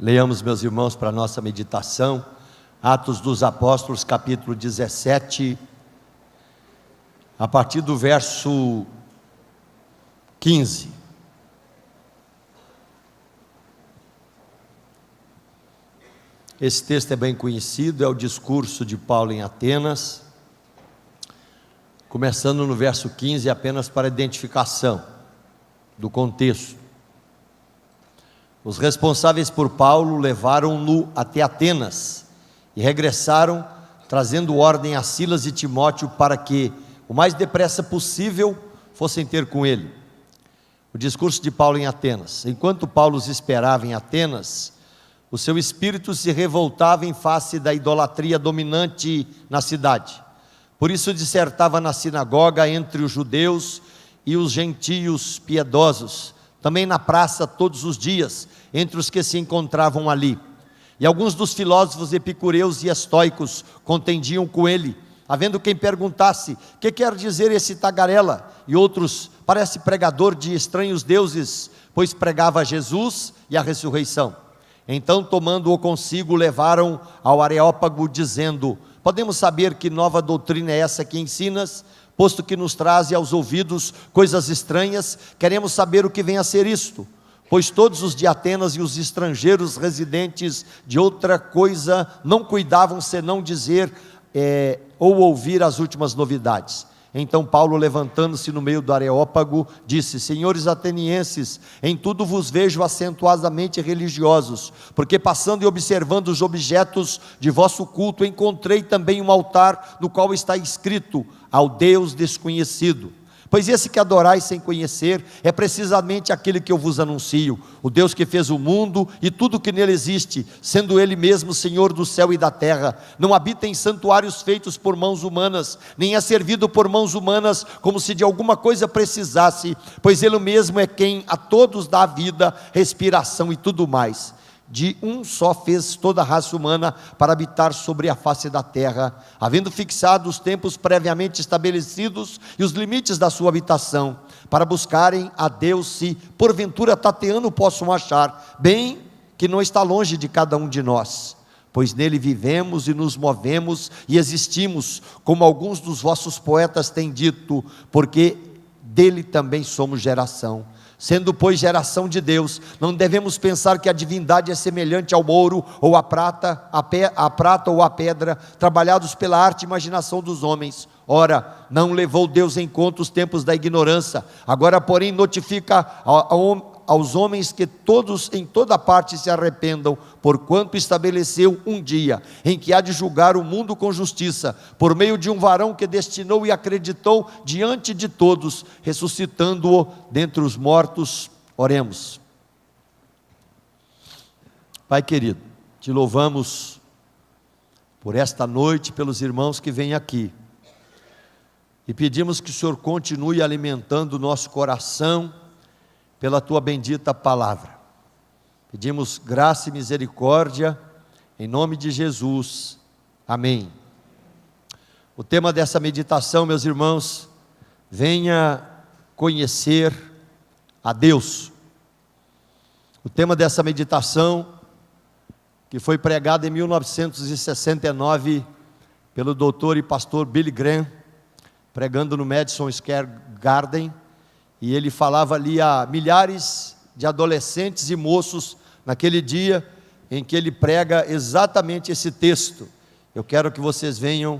Leamos, meus irmãos, para a nossa meditação, Atos dos Apóstolos, capítulo 17, a partir do verso 15. Esse texto é bem conhecido, é o discurso de Paulo em Atenas, começando no verso 15, apenas para identificação do contexto. Os responsáveis por Paulo levaram-no até Atenas e regressaram, trazendo ordem a Silas e Timóteo para que, o mais depressa possível, fossem ter com ele. O discurso de Paulo em Atenas. Enquanto Paulo os esperava em Atenas, o seu espírito se revoltava em face da idolatria dominante na cidade. Por isso dissertava na sinagoga entre os judeus e os gentios piedosos, também na praça todos os dias, entre os que se encontravam ali. E alguns dos filósofos epicureus e estoicos contendiam com ele, havendo quem perguntasse: que quer dizer esse tagarela? E outros: parece pregador de estranhos deuses, pois pregava Jesus e a ressurreição. Então, tomando-o consigo, levaram ao Areópago, dizendo: podemos saber que nova doutrina é essa que ensinas? Posto que nos traze aos ouvidos coisas estranhas, queremos saber o que vem a ser isto. Pois todos os de Atenas e os estrangeiros residentes de outra coisa não cuidavam senão dizer ou ouvir as últimas novidades. Então Paulo, levantando-se no meio do Areópago, disse: senhores atenienses, em tudo vos vejo acentuadamente religiosos, porque passando e observando os objetos de vosso culto, encontrei também um altar no qual está escrito: ao Deus desconhecido. Pois esse que adorais sem conhecer é precisamente aquele que eu vos anuncio, o Deus que fez o mundo e tudo que nele existe, sendo ele mesmo Senhor do céu e da terra. Não habita em santuários feitos por mãos humanas, nem é servido por mãos humanas como se de alguma coisa precisasse, pois ele mesmo é quem a todos dá vida, respiração e tudo mais. De um só fez toda a raça humana para habitar sobre a face da terra, havendo fixado os tempos previamente estabelecidos e os limites da sua habitação, para buscarem a Deus, se porventura tateando possam achar, bem que não está longe de cada um de nós, pois nele vivemos e nos movemos e existimos, como alguns dos vossos poetas têm dito, porque dele também somos geração. Sendo, pois, geração de Deus, não devemos pensar que a divindade é semelhante ao ouro ou a prata ou a pedra, trabalhados pela arte e imaginação dos homens. Ora, não levou Deus em conta os tempos da ignorância, agora, porém, notifica aos homens que todos em toda parte se arrependam, porquanto estabeleceu um dia em que há de julgar o mundo com justiça, por meio de um varão que destinou e acreditou diante de todos, ressuscitando-o dentre os mortos. Oremos. Pai querido, te louvamos por esta noite, pelos irmãos que vêm aqui, e pedimos que o Senhor continue alimentando o nosso coração pela tua bendita palavra. Pedimos graça e misericórdia em nome de Jesus, amém. O tema dessa meditação, meus irmãos: venha conhecer a Deus. O tema dessa meditação, que foi pregado em 1969 pelo doutor e pastor Billy Graham, pregando no Madison Square Garden, e ele falava ali a milhares de adolescentes e moços naquele dia em que ele prega exatamente esse texto. Eu quero que vocês venham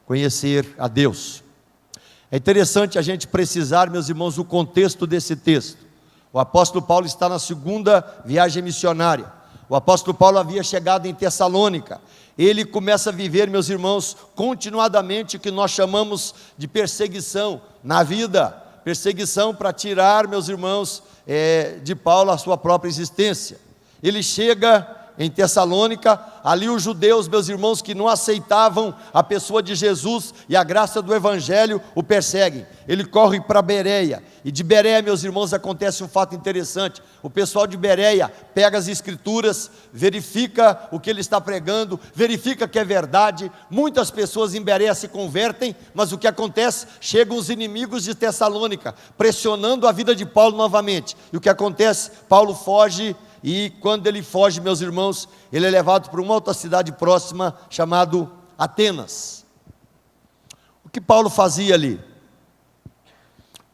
conhecer a Deus. É interessante a gente precisar, meus irmãos, o contexto desse texto. O apóstolo Paulo está na segunda viagem missionária. O apóstolo Paulo havia chegado em Tessalônica. Ele começa a viver, meus irmãos, continuadamente o que nós chamamos de perseguição na vida. Perseguição para tirar, meus irmãos, de Paulo a sua própria existência. Ele chega em Tessalônica, ali os judeus, meus irmãos, que não aceitavam a pessoa de Jesus e a graça do Evangelho, o perseguem. Ele corre para Bereia, e de Bereia, meus irmãos, acontece um fato interessante. O pessoal de Bereia pega as escrituras, verifica o que ele está pregando, verifica que é verdade. Muitas pessoas em Bereia se convertem, mas o que acontece? Chegam os inimigos de Tessalônica, pressionando a vida de Paulo novamente. E o que acontece? Paulo foge e quando ele foge, meus irmãos, ele é levado para uma outra cidade próxima, chamado Atenas. O que Paulo fazia ali?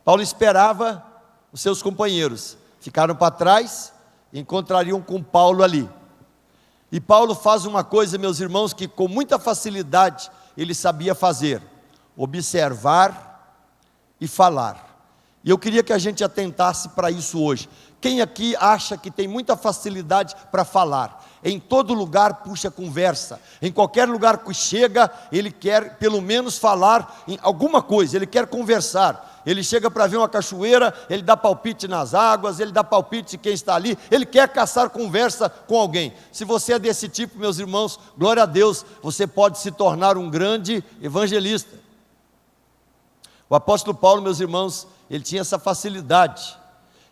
Paulo esperava os seus companheiros, ficaram para trás, encontrariam com Paulo ali. E Paulo faz uma coisa, meus irmãos, que com muita facilidade ele sabia fazer: observar e falar. E eu queria que a gente atentasse para isso hoje. Quem aqui acha que tem muita facilidade para falar? Em todo lugar puxa conversa, em qualquer lugar que chega, ele quer pelo menos falar em alguma coisa, ele quer conversar. Ele chega para ver uma cachoeira, ele dá palpite nas águas, ele dá palpite em quem está ali, ele quer caçar conversa com alguém. Se você é desse tipo, meus irmãos, glória a Deus, você pode se tornar um grande evangelista. O apóstolo Paulo, meus irmãos, ele tinha essa facilidade.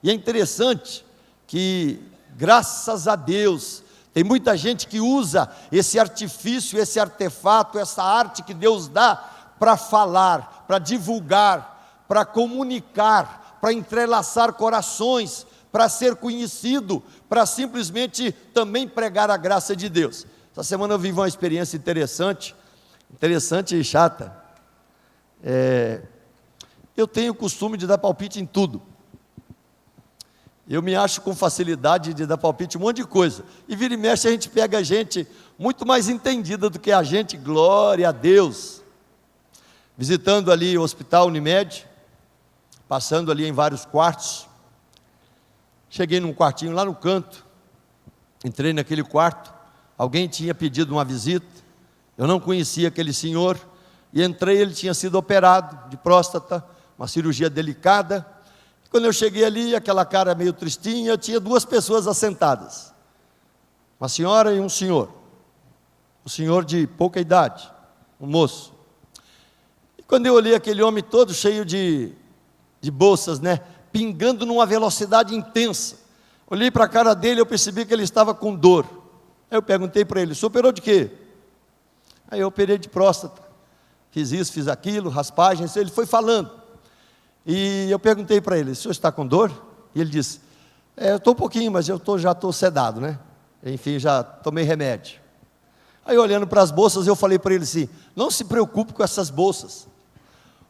E é interessante que, graças a Deus, tem muita gente que usa esse artifício, esse artefato, essa arte que Deus dá para falar, para divulgar, para comunicar, para entrelaçar corações, para ser conhecido, para simplesmente também pregar a graça de Deus. Essa semana eu vivi uma experiência interessante e chata. Eu tenho o costume de dar palpite em tudo. Eu me acho com facilidade de dar palpite em um monte de coisa. E vira e mexe a gente pega gente muito mais entendida do que a gente, glória a Deus. Visitando ali o hospital Unimed, passando ali em vários quartos. Cheguei num quartinho lá no canto, entrei naquele quarto, alguém tinha pedido uma visita, eu não conhecia aquele senhor, e entrei, ele tinha sido operado de próstata, uma cirurgia delicada. Quando eu cheguei ali, aquela cara meio tristinha, tinha duas pessoas assentadas, uma senhora e um senhor de pouca idade, um moço. E quando eu olhei aquele homem todo cheio de bolsas, né, pingando numa velocidade intensa, olhei para a cara dele, eu percebi que ele estava com dor. Aí eu perguntei para ele: o senhor operou de quê? Aí eu operei de próstata, fiz isso, fiz aquilo, raspagens. Ele foi falando. E eu perguntei para ele: o senhor está com dor? E ele disse: eu estou um pouquinho, mas já estou sedado, né? Enfim, já tomei remédio. Aí olhando para as bolsas, eu falei para ele assim: não se preocupe com essas bolsas.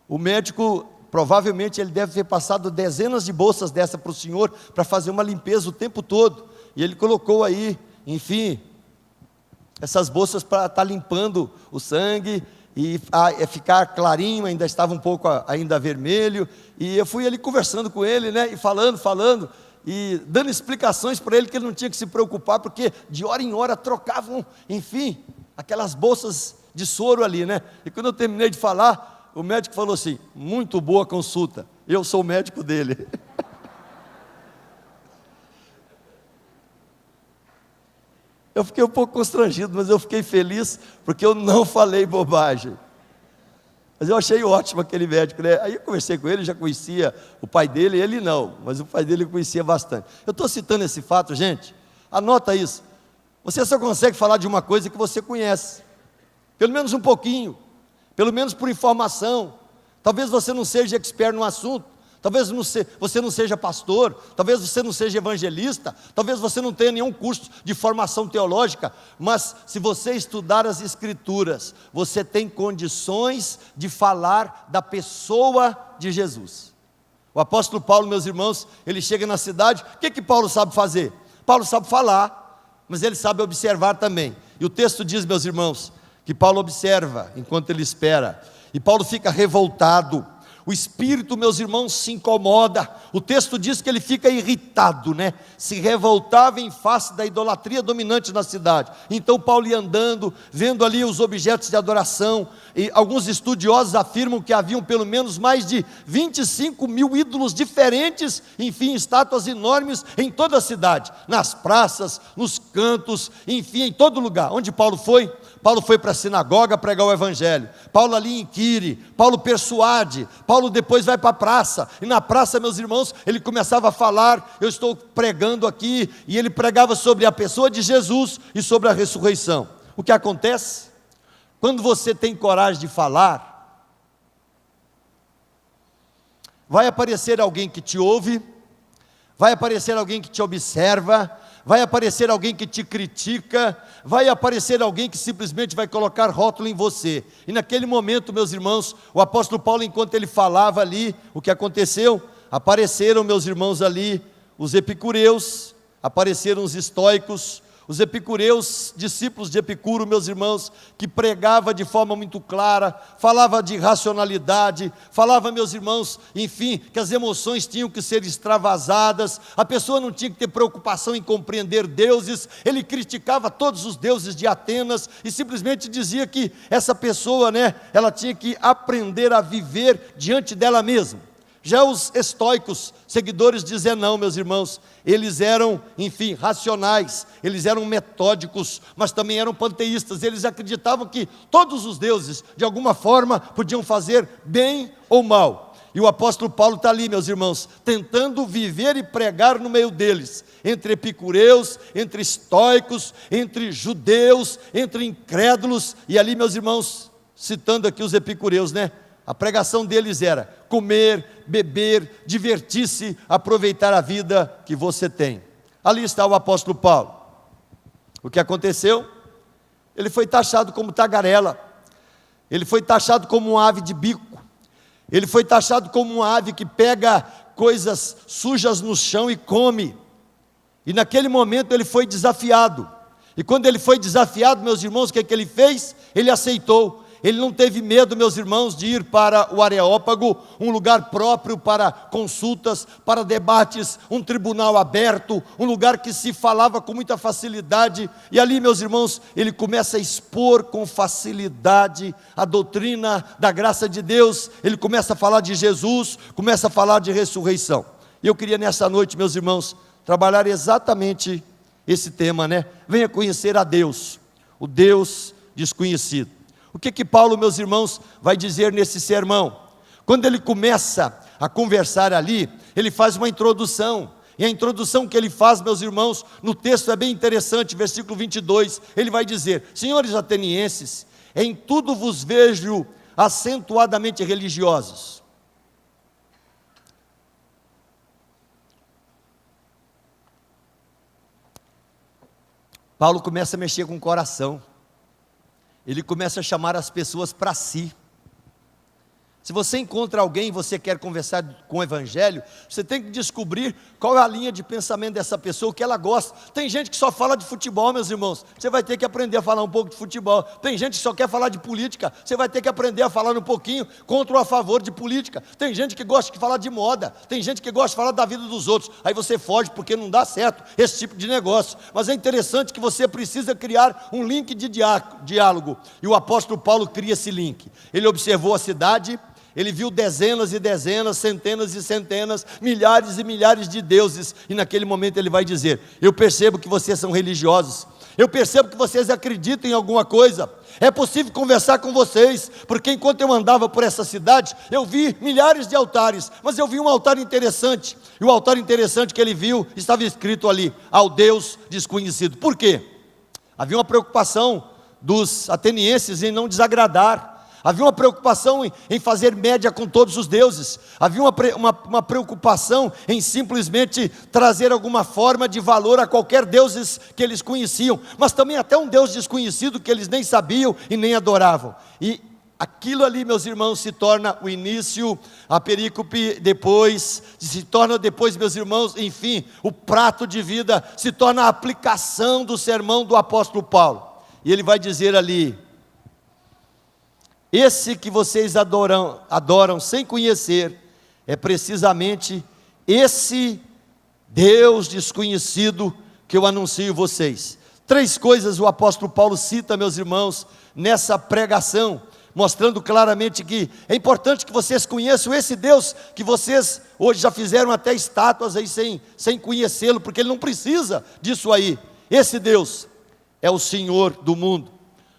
O médico, provavelmente ele deve ter passado dezenas de bolsas dessa para o senhor, para fazer uma limpeza o tempo todo. E ele colocou aí, enfim, essas bolsas para estar limpando o sangue, e ficar clarinho, ainda estava um pouco ainda vermelho. E eu fui ali conversando com ele, né, e falando, e dando explicações para ele que ele não tinha que se preocupar, porque de hora em hora trocavam, enfim, aquelas bolsas de soro ali, né. E quando eu terminei de falar, o médico falou assim: muito boa consulta, eu sou o médico dele. Eu fiquei um pouco constrangido, mas eu fiquei feliz, porque eu não falei bobagem. Mas eu achei ótimo aquele médico, né? Aí eu conversei com ele, já conhecia o pai dele, ele não, mas o pai dele eu conhecia bastante. Eu estou citando esse fato, gente, anota isso. Você só consegue falar de uma coisa que você conhece, pelo menos um pouquinho, pelo menos por informação. Talvez você não seja expert no assunto, talvez você não seja pastor, talvez você não seja evangelista, talvez você não tenha nenhum curso de formação teológica, mas se você estudar as Escrituras, você tem condições de falar da pessoa de Jesus. O apóstolo Paulo, meus irmãos, ele chega na cidade, o que Paulo sabe fazer? Paulo sabe falar, mas ele sabe observar também. E o texto diz, meus irmãos, que Paulo observa enquanto ele espera, e Paulo fica revoltado. O espírito, meus irmãos, se incomoda. O texto diz que ele fica irritado, né? Se revoltava em face da idolatria dominante na cidade. Então Paulo ia andando, vendo ali os objetos de adoração, e alguns estudiosos afirmam que haviam pelo menos mais de 25 mil ídolos diferentes, enfim, estátuas enormes em toda a cidade, nas praças, nos cantos, enfim, em todo lugar. Onde Paulo foi? Paulo foi para a sinagoga pregar o evangelho. Paulo ali inquire, Paulo persuade, Paulo depois vai para a praça, e na praça, meus irmãos, ele começava a falar: eu estou pregando aqui, e ele pregava sobre a pessoa de Jesus e sobre a ressurreição. O que acontece? Quando você tem coragem de falar, vai aparecer alguém que te ouve, vai aparecer alguém que te observa, vai aparecer alguém que te critica, vai aparecer alguém que simplesmente vai colocar rótulo em você. E naquele momento, meus irmãos, o apóstolo Paulo, enquanto ele falava ali, o que aconteceu? Apareceram, meus irmãos, ali, os epicureus, apareceram os estoicos, os epicureus, discípulos de Epicuro, meus irmãos, que pregava de forma muito clara, falava de racionalidade, falava, meus irmãos, enfim, que as emoções tinham que ser extravasadas, a pessoa não tinha que ter preocupação em compreender deuses. Ele criticava todos os deuses de Atenas e simplesmente dizia que essa pessoa, ela tinha que aprender a viver diante dela mesma. Já os estoicos, seguidores de Zenão, meus irmãos, eles eram, enfim, racionais, eles eram metódicos, mas também eram panteístas. Eles acreditavam que todos os deuses, de alguma forma, podiam fazer bem ou mal. E o apóstolo Paulo está ali, meus irmãos, tentando viver e pregar no meio deles, entre epicureus, entre estoicos, entre judeus, entre incrédulos. E ali, meus irmãos, citando aqui os epicureus, a pregação deles era comer, beber, divertir-se, aproveitar a vida que você tem. Ali está o apóstolo Paulo. O que aconteceu? Ele foi taxado como tagarela, ele foi taxado como uma ave de bico, ele foi taxado como uma ave que pega coisas sujas no chão e come. E naquele momento ele foi desafiado. E quando ele foi desafiado, meus irmãos, o que ele fez? Ele aceitou. Ele não teve medo, meus irmãos, de ir para o Areópago, um lugar próprio para consultas, para debates, um tribunal aberto, um lugar que se falava com muita facilidade. E ali, meus irmãos, ele começa a expor com facilidade a doutrina da graça de Deus. Ele começa a falar de Jesus, começa a falar de ressurreição. E eu queria nessa noite, meus irmãos, trabalhar exatamente esse tema, Venha conhecer a Deus, o Deus desconhecido. O que Paulo, meus irmãos, vai dizer nesse sermão? Quando ele começa a conversar ali, ele faz uma introdução, e a introdução que ele faz, meus irmãos, no texto é bem interessante, versículo 22, ele vai dizer: senhores atenienses, em tudo vos vejo acentuadamente religiosos. Paulo começa a mexer com o coração, ele começa a chamar as pessoas para si. Se você encontra alguém e você quer conversar com o evangelho, você tem que descobrir qual é a linha de pensamento dessa pessoa, o que ela gosta. Tem gente que só fala de futebol, meus irmãos, você vai ter que aprender a falar um pouco de futebol. Tem gente que só quer falar de política, você vai ter que aprender a falar um pouquinho contra ou a favor de política. Tem gente que gosta de falar de moda, tem gente que gosta de falar da vida dos outros, aí você foge porque não dá certo esse tipo de negócio. Mas é interessante que você precisa criar um link de diálogo, e o apóstolo Paulo cria esse link. Ele observou a cidade, ele viu dezenas e dezenas, centenas e centenas, milhares e milhares de deuses, e naquele momento ele vai dizer: eu percebo que vocês são religiosos, eu percebo que vocês acreditam em alguma coisa, é possível conversar com vocês, porque enquanto eu andava por essa cidade, eu vi milhares de altares, mas eu vi um altar interessante, e o altar interessante que ele viu, estava escrito ali: ao Deus desconhecido. Por quê? Havia uma preocupação dos atenienses em não desagradar, havia uma preocupação em fazer média com todos os deuses, havia uma preocupação em simplesmente trazer alguma forma de valor a qualquer deuses que eles conheciam, mas também até um Deus desconhecido que eles nem sabiam e nem adoravam. E aquilo ali, meus irmãos, se torna o início, a perícope depois, se torna depois, meus irmãos, enfim, o prato de vida, se torna a aplicação do sermão do apóstolo Paulo. E ele vai dizer ali: esse que vocês adoram sem conhecer, é precisamente esse Deus desconhecido que eu anuncio vocês. 3 coisas o apóstolo Paulo cita, meus irmãos, nessa pregação, mostrando claramente que é importante que vocês conheçam esse Deus, que vocês hoje já fizeram até estátuas aí sem conhecê-lo, porque ele não precisa disso aí. Esse Deus é o Senhor do mundo.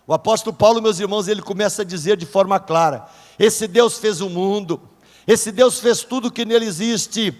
O apóstolo Paulo, meus irmãos, ele começa a dizer de forma clara: esse Deus fez o mundo, esse Deus fez tudo que nele existe,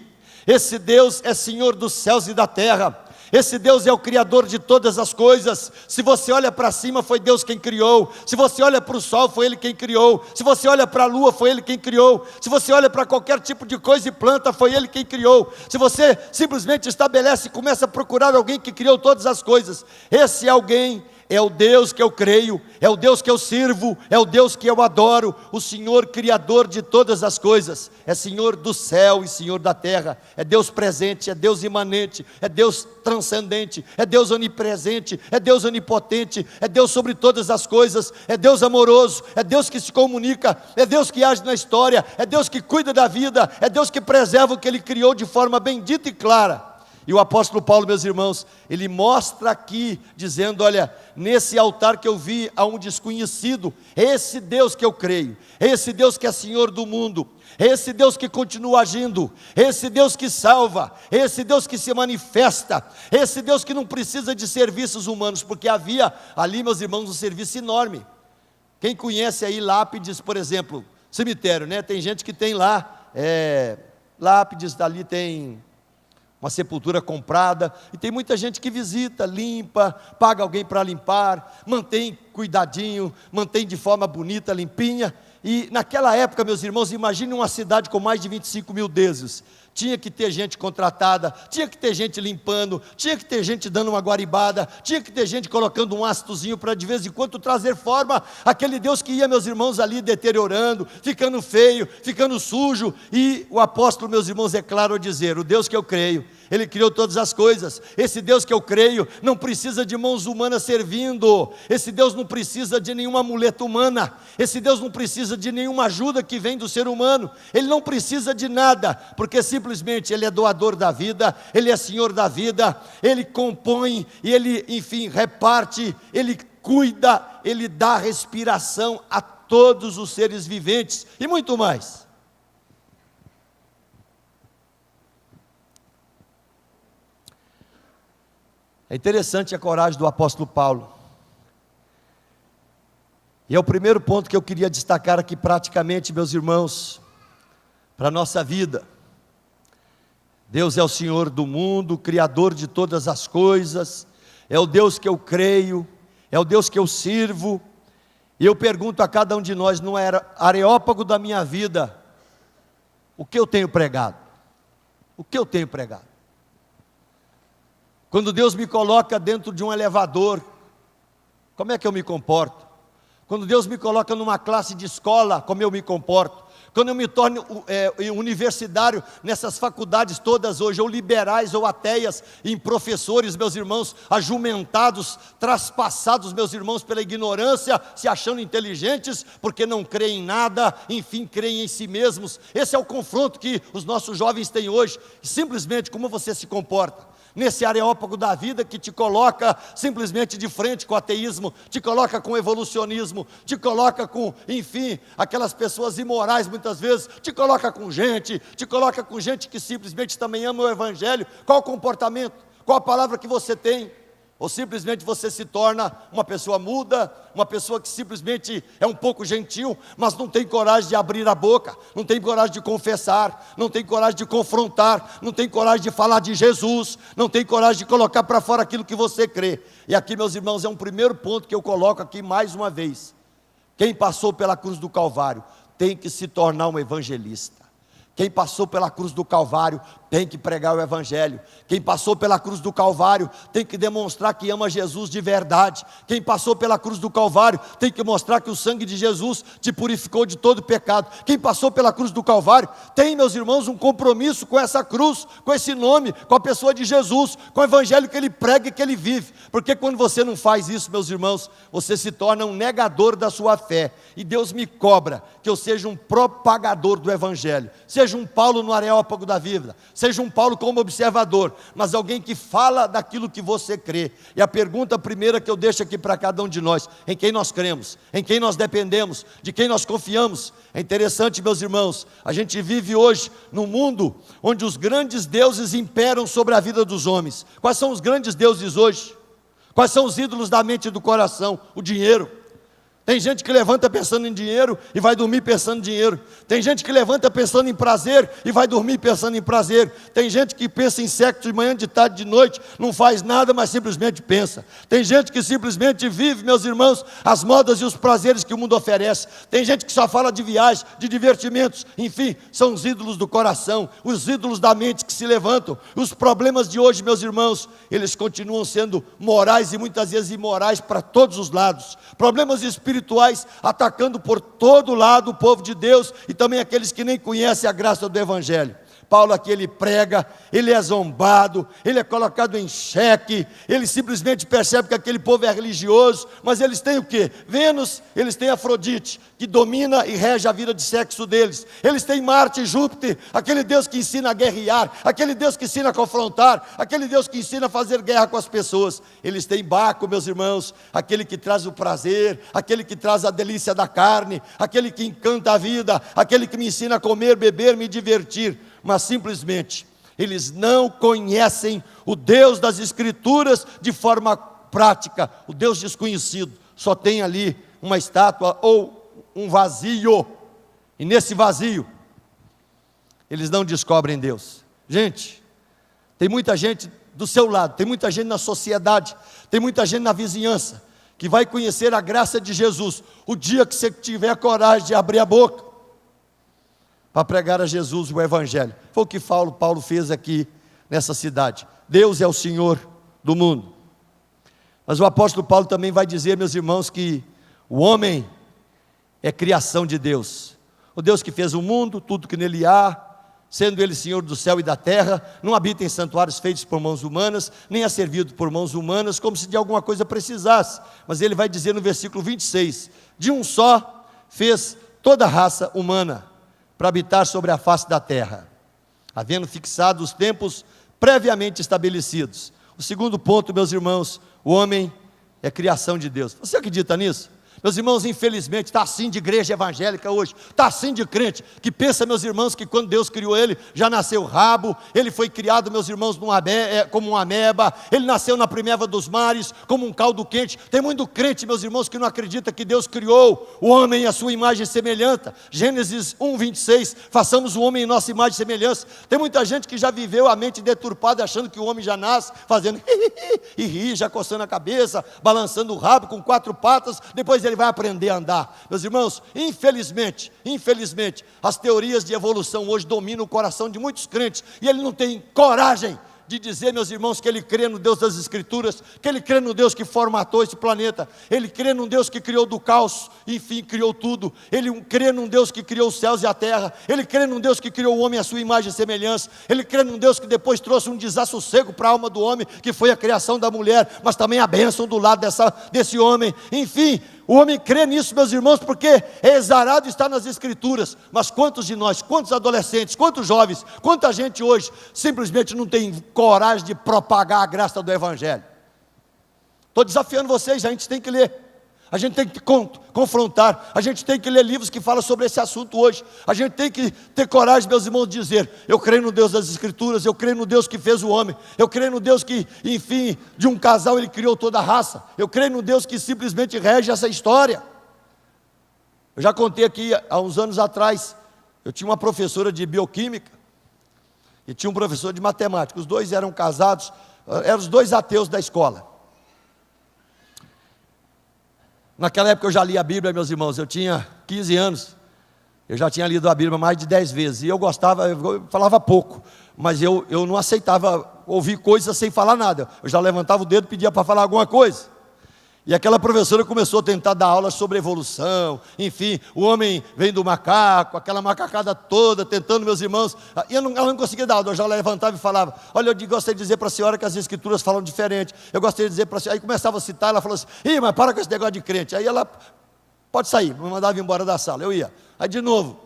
esse Deus é Senhor dos céus e da terra, Esse Deus é o Criador de todas as coisas. Se você olha para cima, foi Deus quem criou. Se você olha para o sol, foi Ele quem criou. Se você olha para a lua, foi Ele quem criou. Se você olha para qualquer tipo de coisa e planta, foi Ele quem criou. Se você simplesmente estabelece e começa a procurar alguém que criou todas as coisas, esse alguém é o Deus que eu creio, é o Deus que eu sirvo, é o Deus que eu adoro, o Senhor Criador de todas as coisas, é Senhor do céu e Senhor da terra, é Deus presente, é Deus imanente, é Deus transcendente, é Deus onipresente, é Deus onipotente, é Deus sobre todas as coisas, é Deus amoroso, é Deus que se comunica, é Deus que age na história, é Deus que cuida da vida, é Deus que preserva o que Ele criou de forma bendita e clara. E o apóstolo Paulo, meus irmãos, ele mostra aqui, dizendo: olha, nesse altar que eu vi há um desconhecido, é esse Deus que eu creio, é esse Deus que é Senhor do mundo, é esse Deus que continua agindo, é esse Deus que salva, é esse Deus que se manifesta, é esse Deus que não precisa de serviços humanos, porque havia ali, meus irmãos, um serviço enorme. Quem conhece aí lápides, por exemplo, cemitério, né? Tem gente que tem lá, lápides, dali tem uma sepultura comprada, e tem muita gente que visita, limpa, paga alguém para limpar, mantém cuidadinho, mantém de forma bonita, limpinha. E naquela época, meus irmãos, imagine uma cidade com mais de 25 mil deuses. Tinha que ter gente contratada, tinha que ter gente limpando, tinha que ter gente dando uma guaribada, tinha que ter gente colocando um ácidozinho para de vez em quando trazer forma aquele Deus que ia, meus irmãos, ali deteriorando, ficando feio, ficando sujo. E o apóstolo, meus irmãos, é claro ao dizer: o Deus que eu creio, Ele criou todas as coisas. Esse Deus que eu creio não precisa de mãos humanas servindo, esse Deus não precisa de nenhuma muleta humana, esse Deus não precisa de nenhuma ajuda que vem do ser humano, Ele não precisa de nada, porque simplesmente Ele é doador da vida, Ele é Senhor da vida, Ele compõe e Ele, enfim, reparte, Ele cuida, Ele dá respiração a todos os seres viventes e muito mais. É interessante a coragem do apóstolo Paulo. E é o primeiro ponto que eu queria destacar aqui praticamente, meus irmãos, para a nossa vida. Deus é o Senhor do mundo, Criador de todas as coisas, é o Deus que eu creio, é o Deus que eu sirvo. E eu pergunto a cada um de nós, no areópago da minha vida, o que eu tenho pregado? O que eu tenho pregado? Quando Deus me coloca dentro de um elevador, como é que eu me comporto? Quando Deus me coloca numa classe de escola, como eu me comporto? Quando eu me torno universitário nessas faculdades todas hoje, ou liberais ou ateias, em professores, meus irmãos, ajumentados, traspassados, meus irmãos, pela ignorância, se achando inteligentes, porque não creem em nada, enfim, creem em si mesmos. Esse é o confronto que os nossos jovens têm hoje. Simplesmente como você se comporta nesse areópago da vida que te coloca simplesmente de frente com o ateísmo, te coloca com o evolucionismo, te coloca com, enfim, aquelas pessoas imorais muitas vezes, te coloca com gente que simplesmente também ama o evangelho. Qual o comportamento? Qual a palavra que você tem? Ou simplesmente você se torna uma pessoa muda, uma pessoa que simplesmente é um pouco gentil, mas não tem coragem de abrir a boca, não tem coragem de confessar, não tem coragem de confrontar, não tem coragem de falar de Jesus, não tem coragem de colocar para fora aquilo que você crê. E aqui, meus irmãos, é um primeiro ponto que eu coloco aqui mais uma vez. Quem passou pela cruz do Calvário tem que se tornar um evangelista. Quem passou pela cruz do Calvário tem que pregar o evangelho. Quem passou pela cruz do Calvário tem que demonstrar que ama Jesus de verdade. Quem passou pela cruz do Calvário tem que mostrar que o sangue de Jesus te purificou de todo pecado. Quem passou pela cruz do Calvário tem, meus irmãos, um compromisso com essa cruz, com esse nome, com a pessoa de Jesus, com o evangelho que ele prega e que ele vive. Porque quando você não faz isso, meus irmãos, você se torna um negador da sua fé. E Deus me cobra que eu seja um propagador do evangelho. Seja um Paulo no areópago da vida, seja um Paulo como observador, mas alguém que fala daquilo que você crê. E a pergunta primeira que eu deixo aqui para cada um de nós: em quem nós cremos, em quem nós dependemos, de quem nós confiamos? É interessante, meus irmãos, a gente vive hoje num mundo onde os grandes deuses imperam sobre a vida dos homens. Quais são os grandes deuses hoje? Quais são os ídolos da mente e do coração? O dinheiro. Tem gente que levanta pensando em dinheiro e vai dormir pensando em dinheiro. Tem gente que levanta pensando em prazer e vai dormir pensando em prazer. Tem gente que pensa em sexo de manhã, de tarde, de noite, não faz nada, mas simplesmente pensa. Tem gente que simplesmente vive, meus irmãos, as modas e os prazeres que o mundo oferece. Tem gente que só fala de viagens, de divertimentos. Enfim, são os ídolos do coração, os ídolos da mente que se levantam. Os problemas de hoje, meus irmãos, eles continuam sendo morais e muitas vezes imorais para todos os lados. Problemas espirituais atacando por todo lado o povo de Deus e também aqueles que nem conhecem a graça do Evangelho. Paulo aqui ele prega, ele é zombado, ele é colocado em xeque, ele simplesmente percebe que aquele povo é religioso, mas eles têm o quê? Vênus, eles têm Afrodite, que domina e rege a vida de sexo deles. Eles têm Marte e Júpiter, aquele Deus que ensina a guerrear, aquele Deus que ensina a confrontar, aquele Deus que ensina a fazer guerra com as pessoas. Eles têm Baco, meus irmãos, aquele que traz o prazer, aquele que traz a delícia da carne, aquele que encanta a vida, aquele que me ensina a comer, beber, me divertir. Mas simplesmente eles não conhecem o Deus das Escrituras de forma prática, o Deus desconhecido. Só tem ali uma estátua ou um vazio, e nesse vazio eles não descobrem Deus. Gente, tem muita gente do seu lado, tem muita gente na sociedade, tem muita gente na vizinhança que vai conhecer a graça de Jesus o dia que você tiver coragem de abrir a boca para pregar a Jesus o Evangelho. Foi o que Paulo fez aqui nessa cidade. Deus é o Senhor do mundo. Mas o apóstolo Paulo também vai dizer, meus irmãos, que o homem é criação de Deus. O Deus que fez o mundo, tudo que nele há, sendo ele Senhor do céu e da terra, não habita em santuários feitos por mãos humanas, nem é servido por mãos humanas, como se de alguma coisa precisasse. Mas ele vai dizer no versículo 26, de um só fez toda a raça humana, para habitar sobre a face da terra, havendo fixado os tempos previamente estabelecidos. O segundo ponto, meus irmãos, o homem é criação de Deus. Você acredita nisso? Meus irmãos, infelizmente, está assim de igreja evangélica hoje, está assim de crente, que pensa, meus irmãos, que quando Deus criou ele, já nasceu rabo, ele foi criado, meus irmãos, como uma ameba, ele nasceu na primeva dos mares, como um caldo quente. Tem muito crente, meus irmãos, que não acredita que Deus criou o homem à sua imagem e semelhança. Gênesis 1:26, façamos o homem em nossa imagem e semelhança. Tem muita gente que já viveu a mente deturpada, achando que o homem já nasce, fazendo e ri, já coçando a cabeça, balançando o rabo com 4 patas, depois ele vai aprender a andar. Meus irmãos, infelizmente, as teorias de evolução hoje dominam o coração de muitos crentes, e ele não tem coragem de dizer, meus irmãos, que ele crê no Deus das Escrituras, que ele crê no Deus que formatou esse planeta, ele crê num Deus que criou do caos, enfim, criou tudo. Ele crê num Deus que criou os céus e a terra, ele crê num Deus que criou o homem à sua imagem e semelhança, ele crê num Deus que depois trouxe um desassossego para a alma do homem, que foi a criação da mulher, mas também a bênção do lado desse homem. Enfim, o homem crê nisso, meus irmãos, porque é exarado estar nas Escrituras. Mas quantos de nós, quantos adolescentes, quantos jovens, quanta gente hoje simplesmente não tem coragem de propagar a graça do Evangelho? Estou desafiando vocês, a gente tem que ler, a gente tem que confrontar, a gente tem que ler livros que falam sobre esse assunto hoje. A gente tem que ter coragem, meus irmãos, de dizer: eu creio no Deus das Escrituras, eu creio no Deus que fez o homem, eu creio no Deus que, enfim, de um casal ele criou toda a raça, eu creio no Deus que simplesmente rege essa história. Eu já contei aqui, há uns anos atrás, eu tinha uma professora de bioquímica e tinha um professor de matemática. Os dois eram casados, eram os dois ateus da escola. Naquela época eu já li a Bíblia, meus irmãos, eu tinha 15 anos, eu já tinha lido a Bíblia mais de 10 vezes, e eu gostava, eu falava pouco, mas eu não aceitava ouvir coisas sem falar nada. Eu já levantava o dedo e pedia para falar alguma coisa. E aquela professora começou a tentar dar aulas sobre evolução, enfim, o homem vem do macaco, aquela macacada toda, tentando, meus irmãos, e ela não conseguia dar aula. Eu já levantava e falava: olha, eu gostaria de dizer para a senhora que as Escrituras falam diferente, eu gostaria de dizer para a senhora, aí começava a citar, ela falou assim: ih, mas para com esse negócio de crente. Aí ela, pode sair, me mandava embora da sala, eu ia. Aí de novo,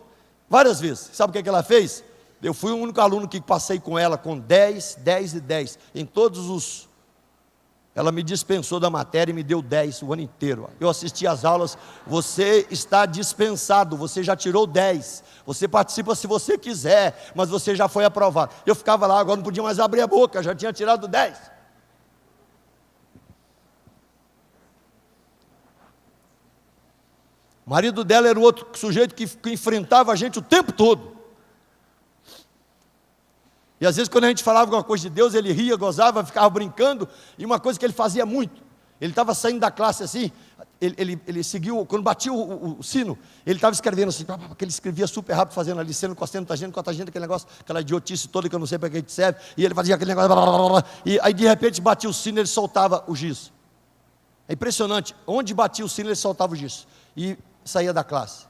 várias vezes, sabe o que ela fez? Eu fui o único aluno que passei com ela com 10, 10 e 10, em todos os... Ela me dispensou da matéria e me deu 10 o ano inteiro. Eu assisti às aulas. Você está dispensado, você já tirou 10. Você participa se você quiser, mas você já foi aprovado. Eu ficava lá, agora não podia mais abrir a boca, já tinha tirado 10. O marido dela era o outro sujeito que enfrentava a gente o tempo todo. E às vezes quando a gente falava alguma coisa de Deus, ele ria, gozava, ficava brincando. E uma coisa que ele fazia muito, ele estava saindo da classe assim, ele seguiu, quando batia o sino, ele estava escrevendo assim, porque ele escrevia super rápido, fazendo ali, sendo, costendo, tangendo, aquele negócio, aquela idiotice toda que eu não sei para que serve, e ele fazia aquele negócio, e aí de repente batia o sino, ele soltava o giz. É impressionante, onde batia o sino, ele soltava o giz, e saía da classe.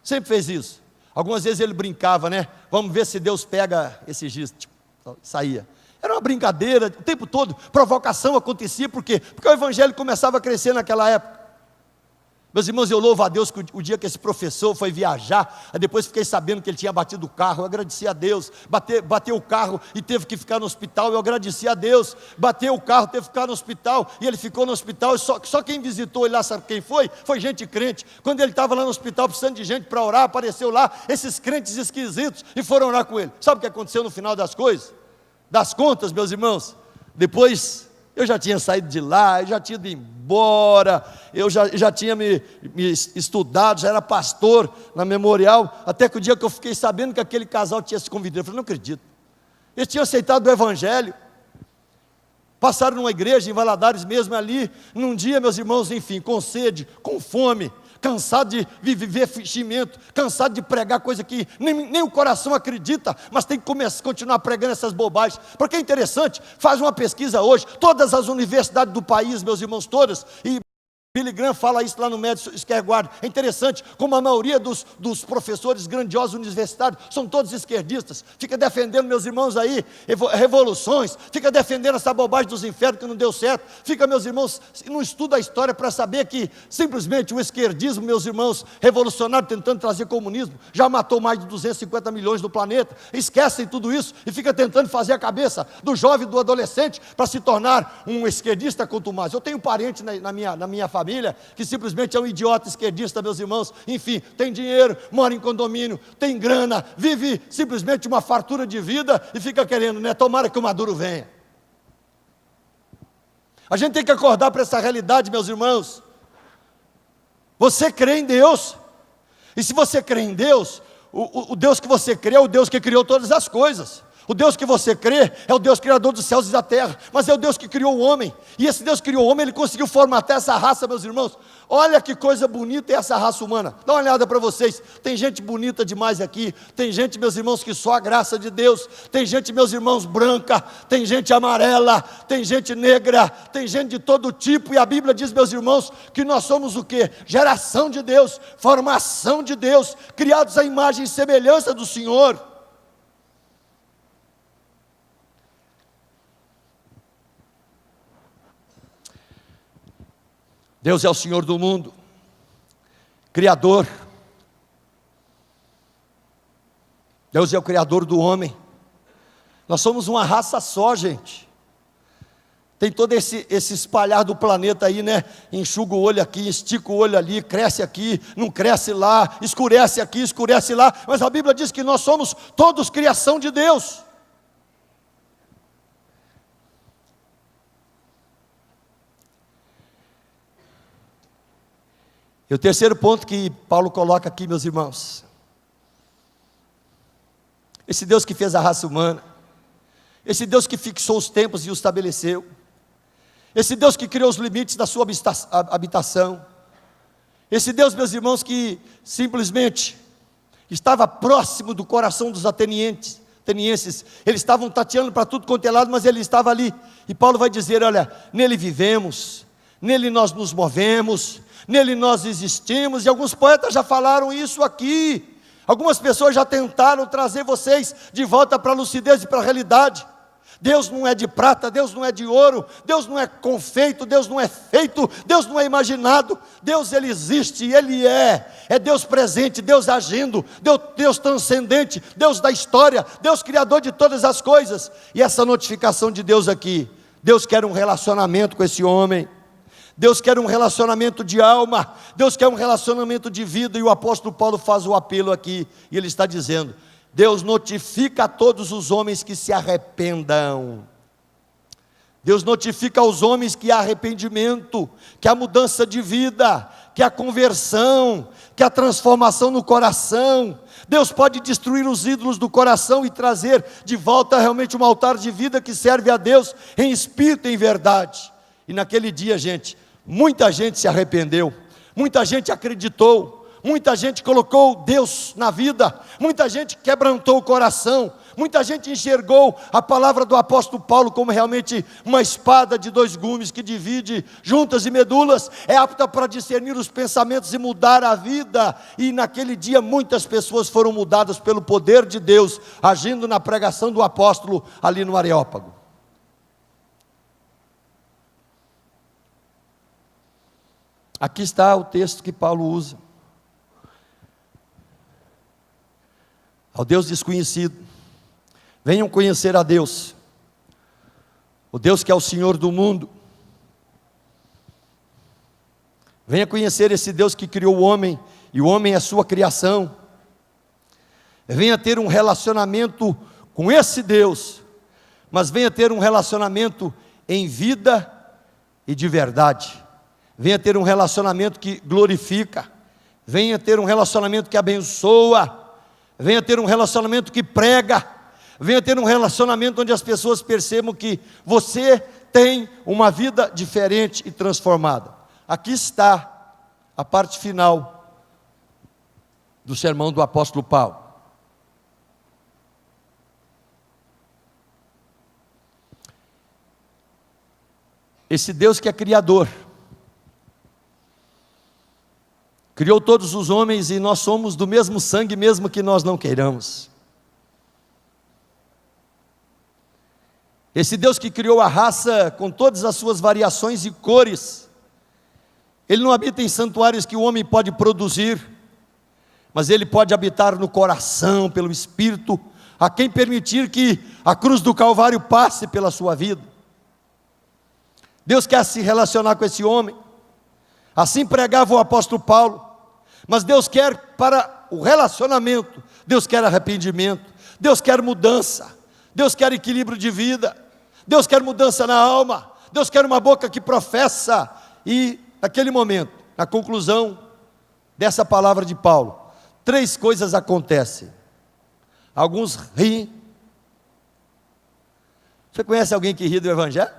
Sempre fez isso. Algumas vezes ele brincava, né? Vamos ver se Deus pega esse giz, saía. Era uma brincadeira, o tempo todo, provocação acontecia, por quê? Porque o evangelho começava a crescer naquela época. Meus irmãos, eu louvo a Deus que o dia que esse professor foi viajar, aí depois fiquei sabendo que ele tinha batido o carro, eu agradeci a Deus. Bateu o carro e teve que ficar no hospital, eu agradeci a Deus. Bateu o carro, teve que ficar no hospital, e ele ficou no hospital, e só quem visitou ele lá, sabe quem foi? Foi gente crente. Quando ele estava lá no hospital precisando de gente para orar, apareceu lá esses crentes esquisitos, e foram orar com ele. Sabe o que aconteceu no final das coisas? Das contas, meus irmãos? Depois eu já tinha saído de lá, eu já tinha ido embora, eu já tinha me estudado, já era pastor na Memorial, até que o dia que eu fiquei sabendo que aquele casal tinha se convidado, eu falei, não acredito, eles tinham aceitado o evangelho, passaram numa igreja em Valadares mesmo ali, num dia, meus irmãos, enfim, com sede, com fome, cansado de viver fingimento, cansado de pregar coisa que nem o coração acredita, mas tem que continuar pregando essas bobagens, porque é interessante, faz uma pesquisa hoje, todas as universidades do país, meus irmãos, todas, e Billy Graham fala isso lá no Madison Square Garden, é interessante como a maioria dos professores grandiosos universitários são todos esquerdistas, fica defendendo, meus irmãos aí, revoluções, fica defendendo essa bobagem dos infernos que não deu certo, fica, meus irmãos, não estuda a história para saber que simplesmente o esquerdismo, meus irmãos, revolucionário tentando trazer comunismo, já matou mais de 250 milhões do planeta, esquecem tudo isso e fica tentando fazer a cabeça do jovem, do adolescente, para se tornar um esquerdista quanto mais. Eu tenho parente na minha família, que simplesmente é um idiota esquerdista, meus irmãos, enfim, tem dinheiro, mora em condomínio, tem grana, vive simplesmente uma fartura de vida e fica querendo, né? Tomara que o Maduro venha. A gente tem que acordar para essa realidade, meus irmãos. Você crê em Deus, e se você crê em Deus, o Deus que você crê é o Deus que criou todas as coisas. O Deus que você crê é o Deus criador dos céus e da terra, mas é o Deus que criou o homem, e esse Deus que criou o homem, ele conseguiu formatar essa raça, meus irmãos. Olha que coisa bonita é essa raça humana, dá uma olhada para vocês, tem gente bonita demais aqui, tem gente, meus irmãos, que só a graça de Deus, tem gente, meus irmãos, branca, tem gente amarela, tem gente negra, tem gente de todo tipo, e a Bíblia diz, meus irmãos, que nós somos o quê? Geração de Deus, formação de Deus, criados à imagem e semelhança do Senhor. Deus é o Senhor do mundo, Criador. Deus é o Criador do homem. Nós somos uma raça só, gente. Tem todo esse espalhar do planeta aí, né? Enxuga o olho aqui, estica o olho ali, cresce aqui, não cresce lá, escurece aqui, escurece lá. Mas a Bíblia diz que nós somos todos criação de Deus. E o terceiro ponto que Paulo coloca aqui, meus irmãos, esse Deus que fez a raça humana, esse Deus que fixou os tempos e os estabeleceu, esse Deus que criou os limites da sua habitação, esse Deus, meus irmãos, que simplesmente estava próximo do coração dos atenienses, eles estavam tateando para tudo quanto é lado, mas ele estava ali, e Paulo vai dizer, olha, nele vivemos, nele nós nos movemos, nele nós existimos, e alguns poetas já falaram isso aqui, algumas pessoas já tentaram trazer vocês de volta para a lucidez e para a realidade. Deus não é de prata, Deus não é de ouro, Deus não é confeito, Deus não é feito, Deus não é imaginado, Deus ele existe, ele é Deus presente, Deus agindo, Deus transcendente, Deus da história, Deus criador de todas as coisas. E essa notificação de Deus aqui, Deus quer um relacionamento com esse homem, Deus quer um relacionamento de alma, Deus quer um relacionamento de vida, e o apóstolo Paulo faz o apelo aqui, e ele está dizendo, Deus notifica a todos os homens que se arrependam. Deus notifica aos homens que há arrependimento, que há mudança de vida, que há conversão, que há transformação no coração. Deus pode destruir os ídolos do coração e trazer de volta realmente um altar de vida que serve a Deus em espírito e em verdade. E naquele dia, gente, muita gente se arrependeu, muita gente acreditou, muita gente colocou Deus na vida, muita gente quebrantou o coração, muita gente enxergou a palavra do apóstolo Paulo como realmente uma espada de dois gumes que divide juntas e medulas, é apta para discernir os pensamentos e mudar a vida. E naquele dia muitas pessoas foram mudadas pelo poder de Deus, agindo na pregação do apóstolo ali no Areópago. Aqui está o texto que Paulo usa. Ao Deus desconhecido, venham conhecer a Deus, o Deus que é o Senhor do mundo. Venha conhecer esse Deus que criou o homem, e o homem é sua criação. Venha ter um relacionamento com esse Deus, mas venha ter um relacionamento em vida e de verdade. Venha ter um relacionamento que glorifica, venha ter um relacionamento que abençoa, venha ter um relacionamento que prega, venha ter um relacionamento onde as pessoas percebam que você tem uma vida diferente e transformada. Aqui está a parte final do sermão do apóstolo Paulo. Esse Deus que é criador, criou todos os homens e nós somos do mesmo sangue, mesmo que nós não queiramos. Esse Deus que criou a raça com todas as suas variações e cores, Ele não habita em santuários que o homem pode produzir, mas Ele pode habitar no coração, pelo Espírito, a quem permitir que a cruz do Calvário passe pela sua vida. Deus quer se relacionar com esse homem, assim pregava o apóstolo Paulo. Mas Deus quer para o relacionamento, Deus quer arrependimento, Deus quer mudança, Deus quer equilíbrio de vida, Deus quer mudança na alma, Deus quer uma boca que professa. E naquele momento, na conclusão dessa palavra de Paulo, 3 coisas acontecem. Alguns riem. Você conhece alguém que ri do Evangelho?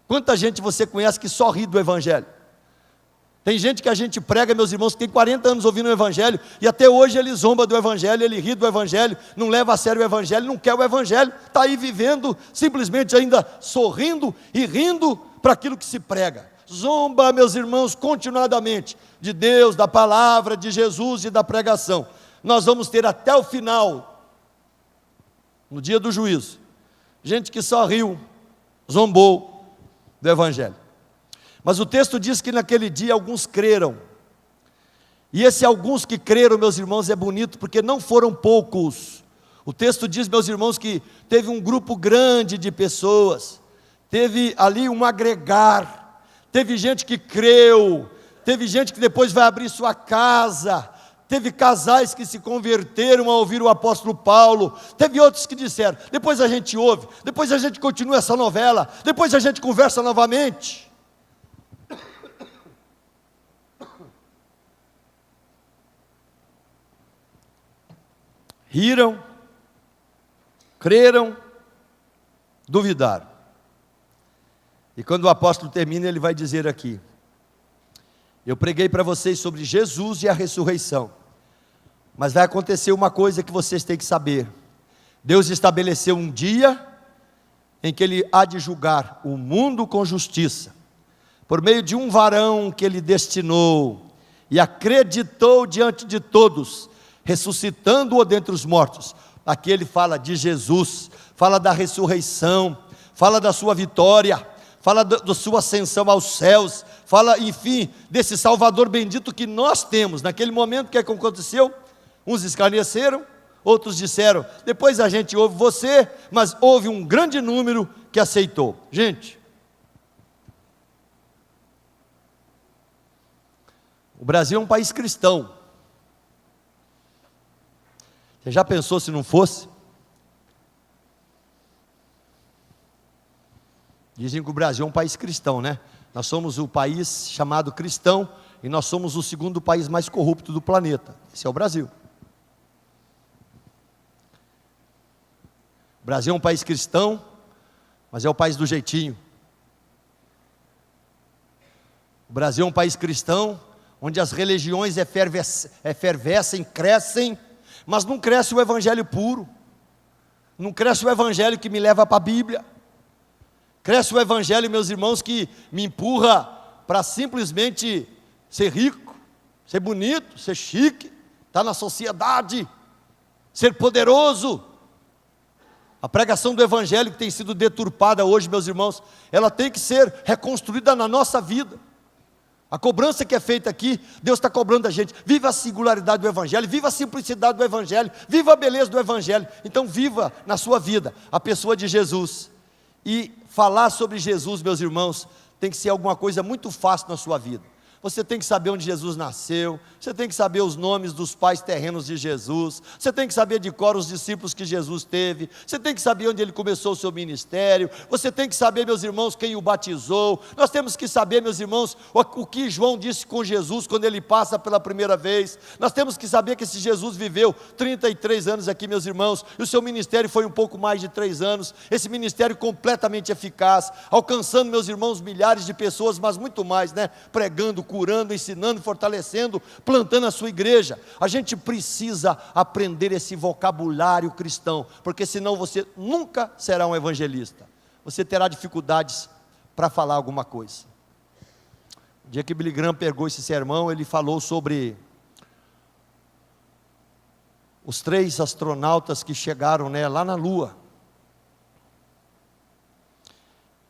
Quanta gente você conhece que só ri do Evangelho? Tem gente que a gente prega, meus irmãos, que tem 40 anos ouvindo o Evangelho, e até hoje ele zomba do Evangelho, ele ri do Evangelho, não leva a sério o Evangelho, não quer o Evangelho, está aí vivendo, simplesmente ainda sorrindo e rindo para aquilo que se prega. Zomba, meus irmãos, continuadamente, de Deus, da palavra, de Jesus e da pregação. Nós vamos ter até o final, no dia do juízo, gente que só riu, zombou do Evangelho. Mas o texto diz que naquele dia alguns creram. E esse alguns que creram, meus irmãos, é bonito, porque não foram poucos. O texto diz, meus irmãos, que teve um grupo grande de pessoas, teve ali um agregar, teve gente que creu, teve gente que depois vai abrir sua casa, teve casais que se converteram a ouvir o apóstolo Paulo, teve outros que disseram, depois a gente ouve, depois a gente continua essa novela, depois a gente conversa novamente. Riram, creram, duvidaram. E quando o apóstolo termina, ele vai dizer aqui: eu preguei para vocês sobre Jesus e a ressurreição, mas vai acontecer uma coisa que vocês têm que saber. Deus estabeleceu um dia em que Ele há de julgar o mundo com justiça, por meio de um varão que Ele destinou e acreditou diante de todos, ressuscitando-o dentre os mortos. Aqui ele fala de Jesus, fala da ressurreição, fala da sua vitória, fala da sua ascensão aos céus, fala, enfim, desse Salvador bendito que nós temos. Naquele momento, o que aconteceu? Uns escarneceram, outros disseram, depois a gente ouve você, mas houve um grande número que aceitou. Gente, o Brasil é um país cristão. Você já pensou se não fosse? Dizem que o Brasil é um país cristão, né? Nós somos o país chamado cristão e nós somos o segundo país mais corrupto do planeta. Esse é o Brasil. O Brasil é um país cristão, mas é o país do jeitinho. O Brasil é um país cristão, onde as religiões efervescem, crescem, mas não cresce o evangelho puro, não cresce o evangelho que me leva para a Bíblia, cresce o evangelho, meus irmãos, que me empurra para simplesmente ser rico, ser bonito, ser chique, estar na sociedade, ser poderoso. A pregação do evangelho que tem sido deturpada hoje, meus irmãos, ela tem que ser reconstruída na nossa vida. A cobrança que é feita aqui, Deus está cobrando a gente. Viva a singularidade do evangelho, viva a simplicidade do evangelho, viva a beleza do evangelho. Então viva na sua vida a pessoa de Jesus. E falar sobre Jesus, meus irmãos, tem que ser alguma coisa muito fácil na sua vida. Você tem que saber onde Jesus nasceu, você tem que saber os nomes dos pais terrenos de Jesus, você tem que saber de cor os discípulos que Jesus teve, você tem que saber onde ele começou o seu ministério, você tem que saber, meus irmãos, quem o batizou, nós temos que saber, meus irmãos, o que João disse com Jesus quando ele passa pela primeira vez, nós temos que saber que esse Jesus viveu 33 anos aqui, meus irmãos, e o seu ministério foi um pouco mais de 3 anos, esse ministério completamente eficaz, alcançando, meus irmãos, milhares de pessoas, mas muito mais, né, pregando, curando, ensinando, fortalecendo, plantando a sua igreja. A gente precisa aprender esse vocabulário cristão, porque senão você nunca será um evangelista. Você terá dificuldades para falar alguma coisa. O dia que Billy Graham pegou esse sermão, ele falou sobre os 3 astronautas que chegaram, né, lá na Lua.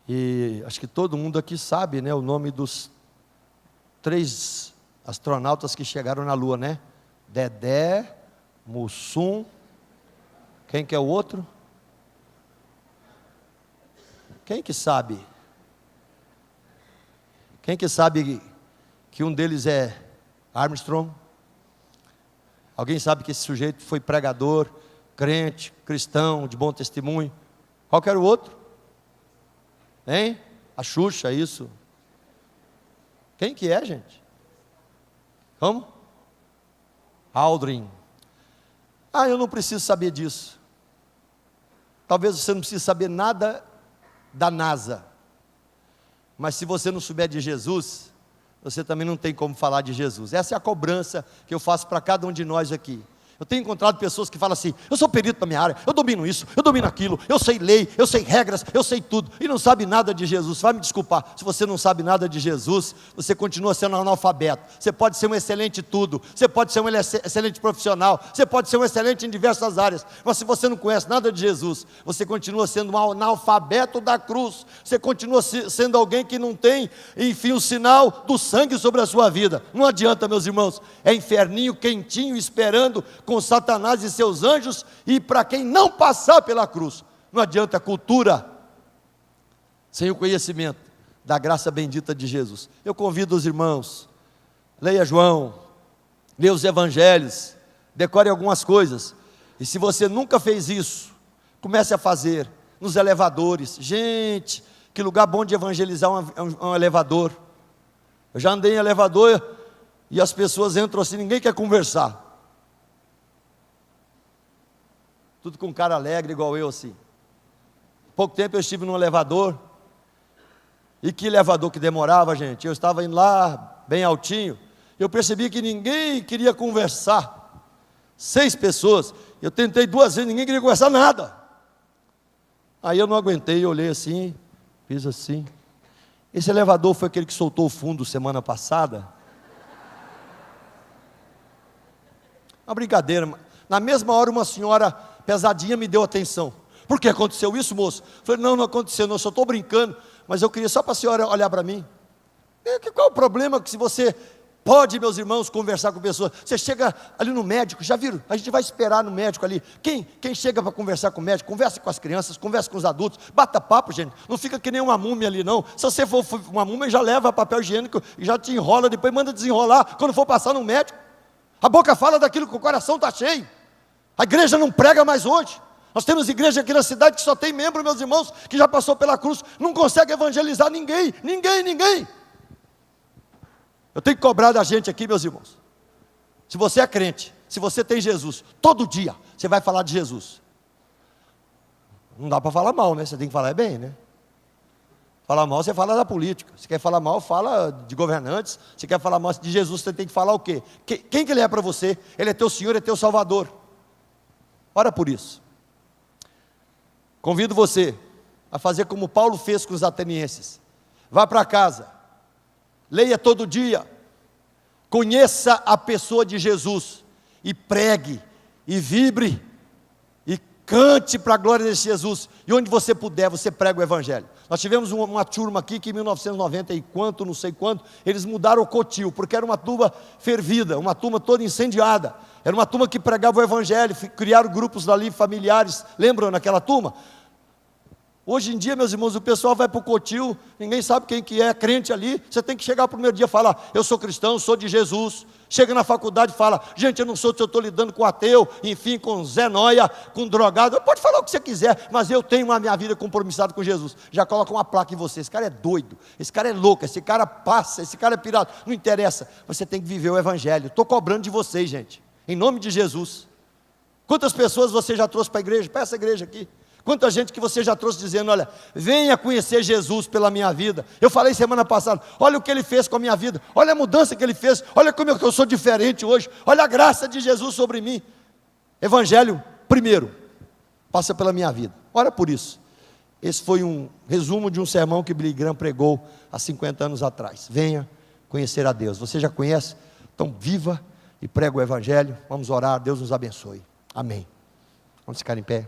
E acho que todo mundo aqui sabe, né, o nome dos 3 astronautas que chegaram na Lua, né? Dedé, Mussum, quem que é o outro? Quem que sabe? Quem que sabe que um deles é Armstrong? Alguém sabe que esse sujeito foi pregador, crente, cristão, de bom testemunho? Qual que era o outro? Hein? A Xuxa, isso. Quem que é, gente? Como? Aldrin. Ah, eu não preciso saber disso. Talvez você não precise saber nada da NASA. Mas se você não souber de Jesus, você também não tem como falar de Jesus. Essa é a cobrança que eu faço para cada um de nós aqui. Eu tenho encontrado pessoas que falam assim: eu sou perito na minha área, eu domino isso, eu domino aquilo, eu sei lei, eu sei regras, eu sei tudo, e não sabe nada de Jesus. Vai me desculpar, se você não sabe nada de Jesus, você continua sendo analfabeto. Você pode ser um excelente tudo, você pode ser um excelente profissional, você pode ser um excelente em diversas áreas, mas se você não conhece nada de Jesus, você continua sendo um analfabeto da cruz, você continua sendo alguém que não tem, enfim, o sinal do sangue sobre a sua vida. Não adianta, meus irmãos, é inferninho quentinho esperando com Satanás e seus anjos, e para quem não passar pela cruz. Não adianta cultura sem o conhecimento da graça bendita de Jesus. Eu convido os irmãos, leia João, leia os evangelhos, decore algumas coisas, e se você nunca fez isso, comece a fazer nos elevadores. Gente, que lugar bom de evangelizar um elevador. Eu já andei em elevador e as pessoas entram assim, ninguém quer conversar. Tudo com cara alegre, igual eu assim. Pouco tempo eu estive num elevador. E que elevador que demorava, gente. Eu estava indo lá, bem altinho. Eu percebi que ninguém queria conversar. 6 pessoas. Eu tentei 2 vezes, ninguém queria conversar nada. Aí eu não aguentei, eu olhei assim, fiz assim. Esse elevador foi aquele que soltou o fundo semana passada. Uma brincadeira. Na mesma hora uma senhora pesadinha me deu atenção. Por que aconteceu isso, moço? Eu falei, não aconteceu, não, eu só estou brincando, mas eu queria só para a senhora olhar para mim. Qual é o problema que se você pode, meus irmãos, conversar com pessoas? Você chega ali no médico, já viram? A gente vai esperar no médico ali. Quem chega para conversar com o médico, conversa com as crianças, conversa com os adultos, bata papo, gente. Não fica que nem uma múmia ali, não. Se você for uma múmia, já leva papel higiênico, já te enrola, depois manda desenrolar, quando for passar no médico. A boca fala daquilo que o coração está cheio. A igreja não prega mais hoje. Nós temos igreja aqui na cidade que só tem membro, meus irmãos, que já passou pela cruz, não consegue evangelizar ninguém. Eu tenho que cobrar da gente aqui, meus irmãos. Se você é crente, se você tem Jesus, todo dia você vai falar de Jesus. Não dá para falar mal, né? Você tem que falar bem, né? Falar mal, você fala da política. Se quer falar mal, fala de governantes. Se quer falar mal de Jesus, você tem que falar o quê? Quem que Ele é para você? Ele é teu Senhor, é teu Salvador. Ora por isso. Convido você a fazer como Paulo fez com os atenienses. Vá para casa, leia todo dia, conheça a pessoa de Jesus, e pregue, e vibre, e cante para a glória desse Jesus, e onde você puder, você prega o Evangelho. Nós tivemos uma turma aqui que em 1990 e quanto, não sei quanto, eles mudaram o cotil, porque era uma turma fervida, uma turma toda incendiada, era uma turma que pregava o Evangelho, criaram grupos ali familiares, lembram naquela turma? Hoje em dia, meus irmãos, o pessoal vai para o cotil, ninguém sabe quem que é crente ali, você tem que chegar o primeiro dia e falar, eu sou cristão, sou de Jesus. Chega na faculdade e fala, gente, eu não sou, eu estou lidando com ateu, enfim, com Zé Noia, com drogado, pode falar o que você quiser, mas eu tenho a minha vida compromissada com Jesus. Já coloca uma placa em você, esse cara é doido, esse cara é louco, esse cara passa, esse cara é pirata, não interessa, você tem que viver o Evangelho. Estou cobrando de vocês, gente, em nome de Jesus. Quantas pessoas você já trouxe para a igreja, para essa igreja aqui? Quanta gente que você já trouxe dizendo, olha, venha conhecer Jesus pela minha vida. Eu falei semana passada, olha o que Ele fez com a minha vida, olha a mudança que Ele fez, olha como eu sou diferente hoje, olha a graça de Jesus sobre mim. Evangelho, primeiro, passa pela minha vida. Ora por isso. Esse foi um resumo de um sermão que Billy Graham pregou há 50 anos atrás. Venha conhecer a Deus. Você já conhece? Então viva e prega o Evangelho. Vamos orar, Deus nos abençoe. Amém. Vamos ficar em pé.